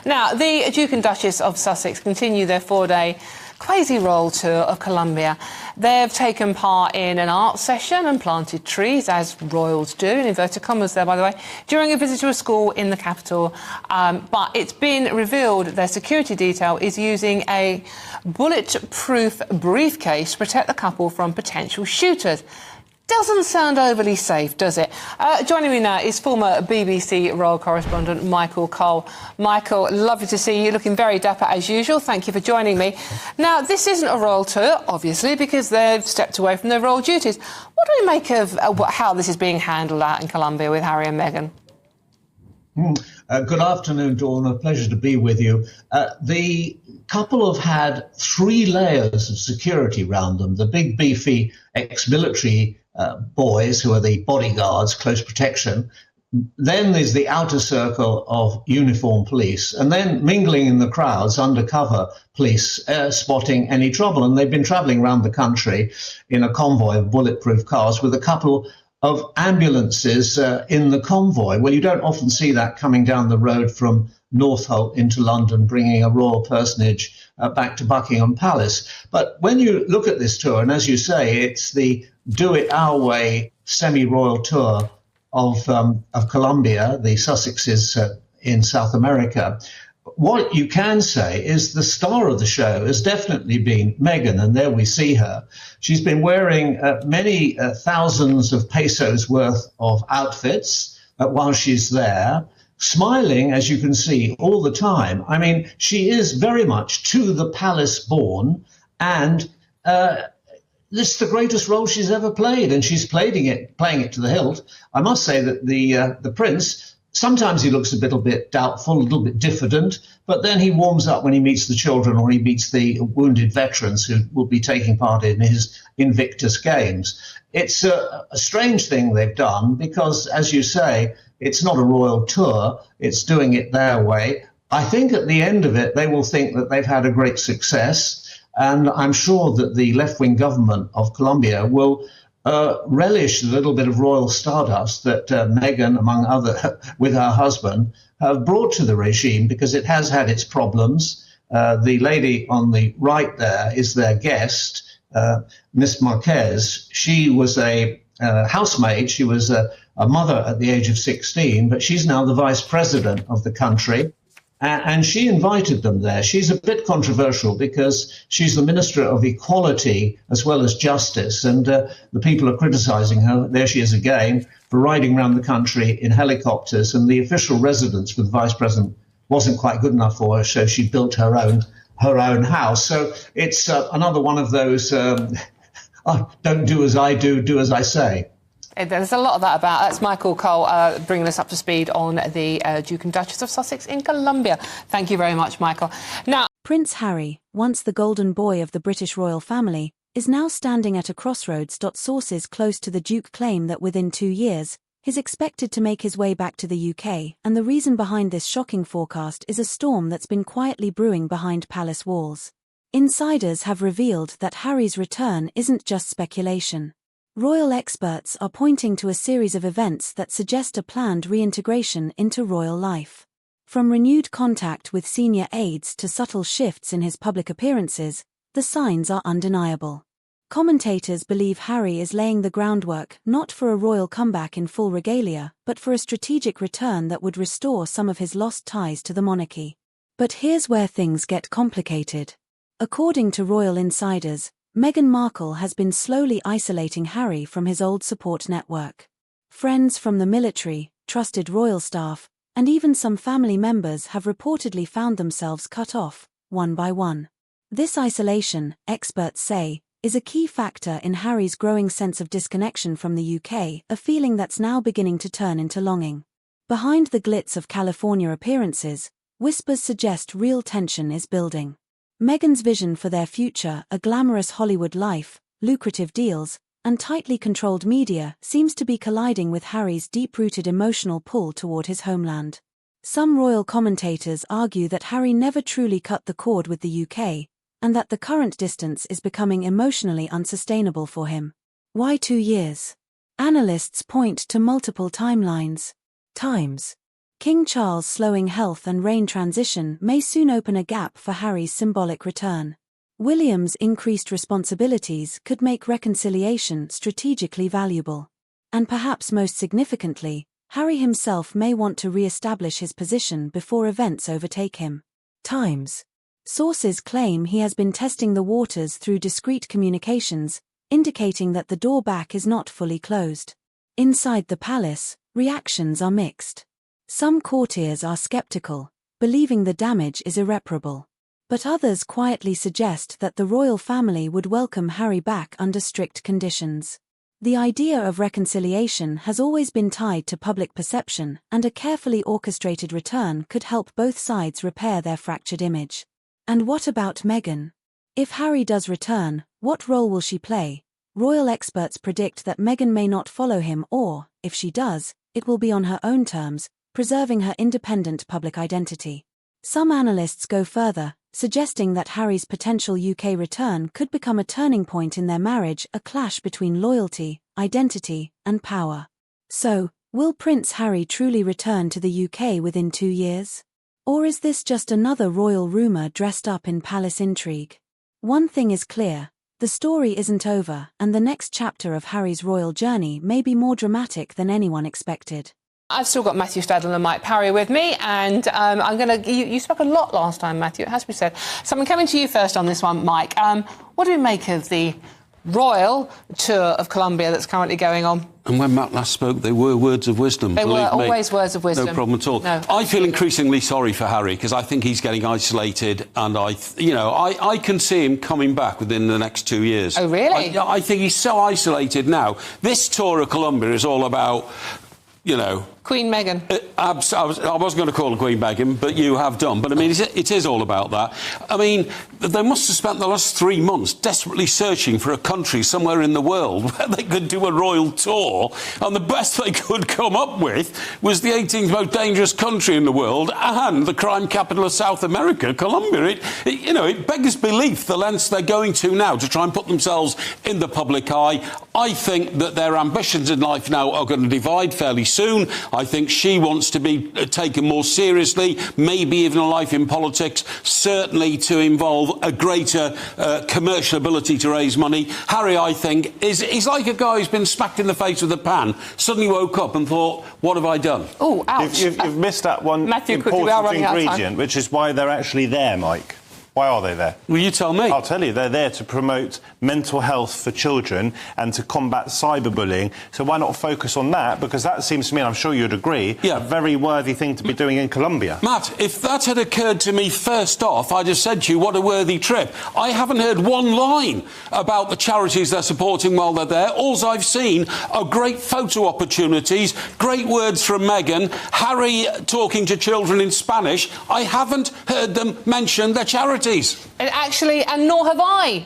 Now, the Duke and Duchess of Sussex continue their 4-day crazy royal tour of Colombia. They've taken part in an art session and planted trees, as royals do, in inverted commas there, by the way, during a visit to a school in the capital. But it's been revealed their security detail is using a bulletproof briefcase to protect the couple from potential shooters. Doesn't sound overly safe, does it? Joining me now is former BBC royal correspondent Michael Cole. Michael, lovely to see you, looking very dapper as usual. Thank you for joining me. Now, this isn't a royal tour, obviously, because they've stepped away from their royal duties. What do you make of how this is being handled out in Colombia with Harry and Meghan? Good afternoon, Dawn. A pleasure to be with you. The couple have had 3 layers of security around them. The big, beefy ex-military boys who are the bodyguards, close protection. Then there's the outer circle of uniformed police, and then mingling in the crowds, undercover police spotting any trouble. And they've been travelling around the country in a convoy of bulletproof cars with a couple of ambulances in the convoy. Well, you don't often see that coming down the road from Northolt into London, bringing a royal personage back to Buckingham Palace. But when you look at this tour, and as you say, it's the do it our way semi-royal tour of Colombia, the Sussexes in South America. What you can say is the star of the show has definitely been Meghan, and there we see her. She's been wearing many thousands of pesos worth of outfits while she's there, smiling, as you can see, all the time. I mean, she is very much to the palace born, and this is the greatest role she's ever played, and she's playing it to the hilt. I must say that the prince, sometimes he looks a little bit doubtful, a little bit diffident, but then he warms up when he meets the children or he meets the wounded veterans who will be taking part in his Invictus Games. It's a strange thing they've done because, as you say, it's not a royal tour. It's doing it their way. I think at the end of it, they will think that they've had a great success. And I'm sure that the left-wing government of Colombia will relish the little bit of royal stardust that Meghan, among other, with her husband, have brought to the regime, because it has had its problems. The lady on the right there is their guest, Miss Marquez. She was a housemaid. She was a mother at the age of 16, but she's now the vice president of the country. And she invited them there. She's a bit controversial because she's the Minister of Equality as well as Justice. And the people are criticizing her. There she is again for riding around the country in helicopters. And the official residence for the Vice President wasn't quite good enough for her, so she built her own house. So it's another one of those don't do as I do, do as I say. There's a lot of that about. That's Michael Cole bringing us up to speed on the Duke and Duchess of Sussex in Colombia. Thank you very much, Michael. Now, Prince Harry, once the golden boy of the British royal family, is now standing at a crossroads. Sources close to the Duke claim that within 2 years, he's expected to make his way back to the UK, and the reason behind this shocking forecast is a storm that's been quietly brewing behind palace walls. Insiders have revealed that Harry's return isn't just speculation. Royal experts are pointing to a series of events that suggest a planned reintegration into royal life. From renewed contact with senior aides to subtle shifts in his public appearances, the signs are undeniable. Commentators believe Harry is laying the groundwork not for a royal comeback in full regalia, but for a strategic return that would restore some of his lost ties to the monarchy. But here's where things get complicated. According to royal insiders, Meghan Markle has been slowly isolating Harry from his old support network. Friends from the military, trusted royal staff, and even some family members have reportedly found themselves cut off, one by one. This isolation, experts say, is a key factor in Harry's growing sense of disconnection from the UK, a feeling that's now beginning to turn into longing. Behind the glitz of California appearances, whispers suggest real tension is building. Meghan's vision for their future, a glamorous Hollywood life, lucrative deals, and tightly controlled media, seems to be colliding with Harry's deep-rooted emotional pull toward his homeland. Some royal commentators argue that Harry never truly cut the cord with the UK, and that the current distance is becoming emotionally unsustainable for him. Why 2 years? Analysts point to multiple timelines. King Charles' slowing health and reign transition may soon open a gap for Harry's symbolic return. William's increased responsibilities could make reconciliation strategically valuable. And perhaps most significantly, Harry himself may want to re-establish his position before events overtake him. Times. Sources claim he has been testing the waters through discreet communications, indicating that the door back is not fully closed. Inside the palace, reactions are mixed. Some courtiers are skeptical, believing the damage is irreparable. But others quietly suggest that the royal family would welcome Harry back under strict conditions. The idea of reconciliation has always been tied to public perception, and a carefully orchestrated return could help both sides repair their fractured image. And what about Meghan? If Harry does return, what role will she play? Royal experts predict that Meghan may not follow him or, if she does, it will be on her own terms, preserving her independent public identity. Some analysts go further, suggesting that Harry's potential UK return could become a turning point in their marriage, a clash between loyalty, identity, and power. So, will Prince Harry truly return to the UK within 2 years? Or is this just another royal rumour dressed up in palace intrigue? One thing is clear, the story isn't over, and the next chapter of Harry's royal journey may be more dramatic than anyone expected. I've still got Matthew Staddle and Mike Parry with me, and I'm going to... You spoke a lot last time, Matthew, it has to be said. So I'm coming to you first on this one, Mike. What do you make of the royal tour of Colombia that's currently going on? And when Matt last spoke, they were words of wisdom. They were always words of wisdom. No problem at all. No. I feel increasingly sorry for Harry because I think he's getting isolated, and I can see him coming back within the next 2 years. Oh, really? I think he's so isolated now. This tour of Colombia is all about, Queen Meghan. I was going to call her Queen Meghan, but you have done. But, I mean, it is all about that. I mean, they must have spent the last 3 months desperately searching for a country somewhere in the world where they could do a royal tour, and the best they could come up with was the 18th most dangerous country in the world and the crime capital of South America, Colombia. It beggars belief the lengths they're going to now to try and put themselves in the public eye. I think that their ambitions in life now are going to divide fairly soon. I think she wants to be taken more seriously, maybe even a life in politics, certainly to involve a greater commercial ability to raise money. Harry, I think, he's like a guy who's been smacked in the face with a pan, suddenly woke up and thought, what have I done? Oh, ouch. You've missed that one important ingredient, which is why they're actually there, Mike. Why are they there? Well, you tell me. I'll tell you. They're there to promote mental health for children and to combat cyberbullying. So why not focus on that? Because that seems to me, and I'm sure you'd agree, a very worthy thing to be doing in Colombia. Matt, if that had occurred to me first off, I'd have said to you, what a worthy trip. I haven't heard one line about the charities they're supporting while they're there. All I've seen are great photo opportunities, great words from Meghan, Harry talking to children in Spanish. I haven't heard them mention their charities. And actually, and nor have I.